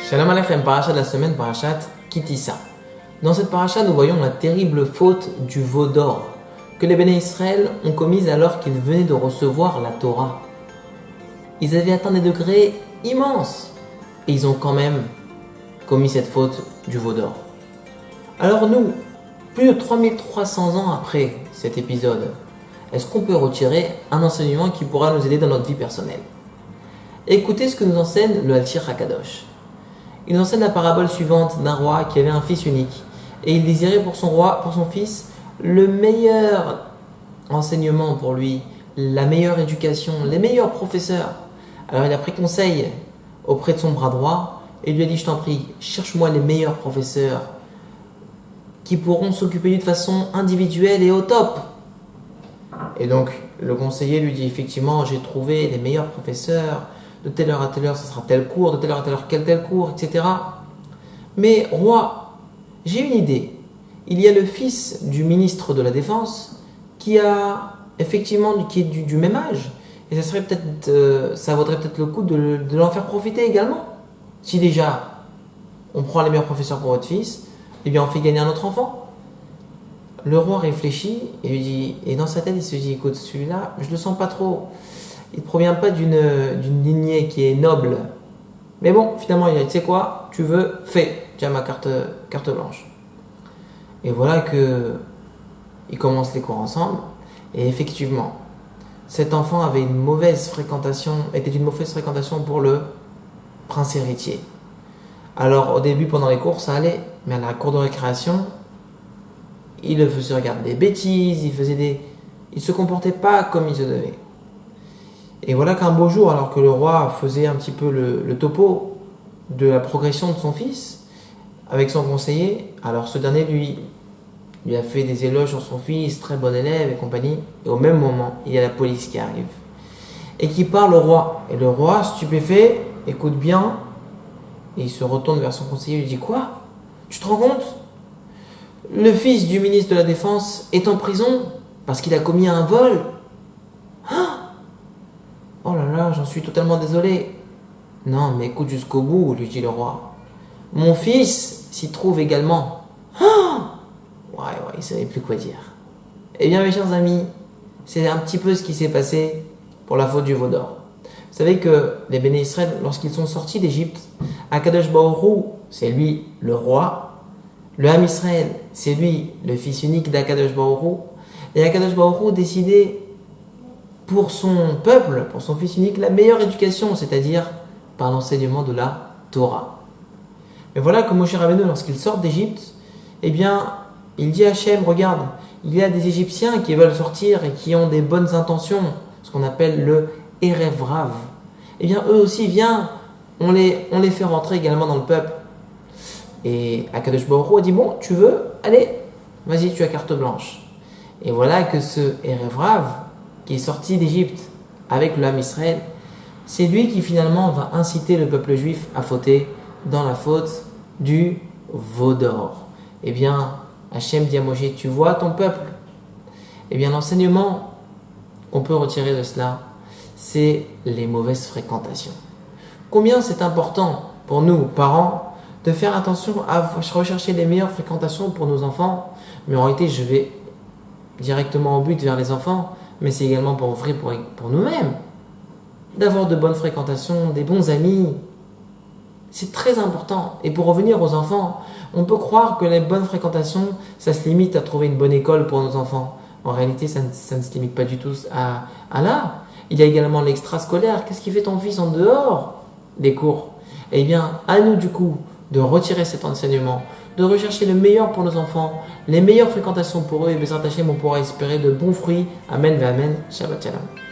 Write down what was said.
Shalom Aleichem, paracha de la semaine, parachat Kitissa. Dans cette paracha, nous voyons la terrible faute du veau d'or que les Béné Israël ont commise alors qu'ils venaient de recevoir la Torah. Ils avaient atteint des degrés immenses et ils ont quand même commis cette faute du veau d'or. Alors nous, plus de 3300 ans après cet épisode, est-ce qu'on peut retirer un enseignement qui pourra nous aider dans notre vie personnelle? Écoutez ce que nous enseigne le Alshir HaKadosh. Il enseigne la parabole suivante d'un roi qui avait un fils unique et il désirait pour son fils, le meilleur enseignement pour lui, la meilleure éducation, les meilleurs professeurs. Alors il a pris conseil auprès de son bras droit et lui a dit: je t'en prie, cherche-moi les meilleurs professeurs qui pourront s'occuper de lui de façon individuelle et au top. Et donc le conseiller lui dit: effectivement, j'ai trouvé les meilleurs professeurs, de telle heure à telle heure, ce sera tel cours, de telle heure à telle heure, tel cours, etc. Mais roi, j'ai une idée. Il y a le fils du ministre de la Défense qui est du même âge. Et ça vaudrait peut-être le coup de l'en faire profiter également. Si déjà, on prend les meilleurs professeurs pour votre fils, eh bien on fait gagner un autre enfant. Le roi réfléchit et lui dit, et dans sa tête il se dit: écoute, celui-là, je le sens pas trop. Il ne provient pas d'une lignée qui est noble. Mais bon, finalement, il a dit: tu sais quoi, tu veux, fais. Tiens ma carte blanche. Et voilà qu'ils commencent les cours ensemble. Et effectivement, cet enfant était d'une mauvaise fréquentation pour le prince héritier. Alors au début, pendant les cours, ça allait. Mais à la cour de récréation, il le faisait regarder des bêtises, il se comportait pas comme il se devait. Et voilà qu'un beau jour, alors que le roi faisait un petit peu le topo de la progression de son fils avec son conseiller, alors ce dernier lui a fait des éloges sur son fils, très bon élève et compagnie. Et au même moment, il y a la police qui arrive et qui parle au roi. Et le roi, stupéfait, écoute bien, et il se retourne vers son conseiller et lui dit: quoi? Tu te rends compte? Le fils du ministre de la Défense est en prison parce qu'il a commis un vol. Oh là là, j'en suis totalement désolé. Non, mais écoute jusqu'au bout, lui dit le roi. Mon fils s'y trouve également. Ouais, il ne savait plus quoi dire. Eh bien, mes chers amis, c'est un petit peu ce qui s'est passé pour la faute du veau d'or. Vous savez que les Béné Israël, lorsqu'ils sont sortis d'Égypte, Akadosh Baruch Hu, c'est lui le roi. Le Ham Israël, c'est lui le fils unique d'Akadosh Baruch Hu. Et Akadosh Baruch Hu décidait pour son peuple, pour son fils unique, la meilleure éducation, c'est-à-dire par l'enseignement de la Torah. Mais voilà que Moshe Rabbeinu, lorsqu'il sort d'Égypte, eh bien, il dit à Hachem: regarde, il y a des Égyptiens qui veulent sortir et qui ont des bonnes intentions, ce qu'on appelle le Erev Rav. Eh bien, eux aussi, viens, on les fait rentrer également dans le peuple. Et Akadosh Baruch Hu a dit: bon, tu veux, allez, vas-y, tu as carte blanche. Et voilà que ce Erev Rav, qui est sorti d'Égypte avec le Ham Israël, c'est lui qui finalement va inciter le peuple juif à fauter dans la faute du veau d'or. Eh bien, Hachem dit à Moshe: tu vois ton peuple? Eh bien, l'enseignement qu'on peut retirer de cela, c'est les mauvaises fréquentations. Combien c'est important pour nous, parents, de faire attention à rechercher les meilleures fréquentations pour nos enfants. Mais en réalité, je vais directement au but vers les enfants, mais c'est également pour offrir pour nous-mêmes, d'avoir de bonnes fréquentations, des bons amis. C'est très important. Et pour revenir aux enfants, on peut croire que les bonnes fréquentations, ça se limite à trouver une bonne école pour nos enfants. En réalité, ça ne se limite pas du tout à là. Il y a également l'extrascolaire. Qu'est-ce qui fait ton fils en dehors des cours? Eh bien, à nous du coup de retirer cet enseignement, de rechercher le meilleur pour nos enfants, les meilleures fréquentations pour eux, et Bezrat Hashem, on pourra espérer de bons fruits. Amen ve Amen. Shabbat Shalom.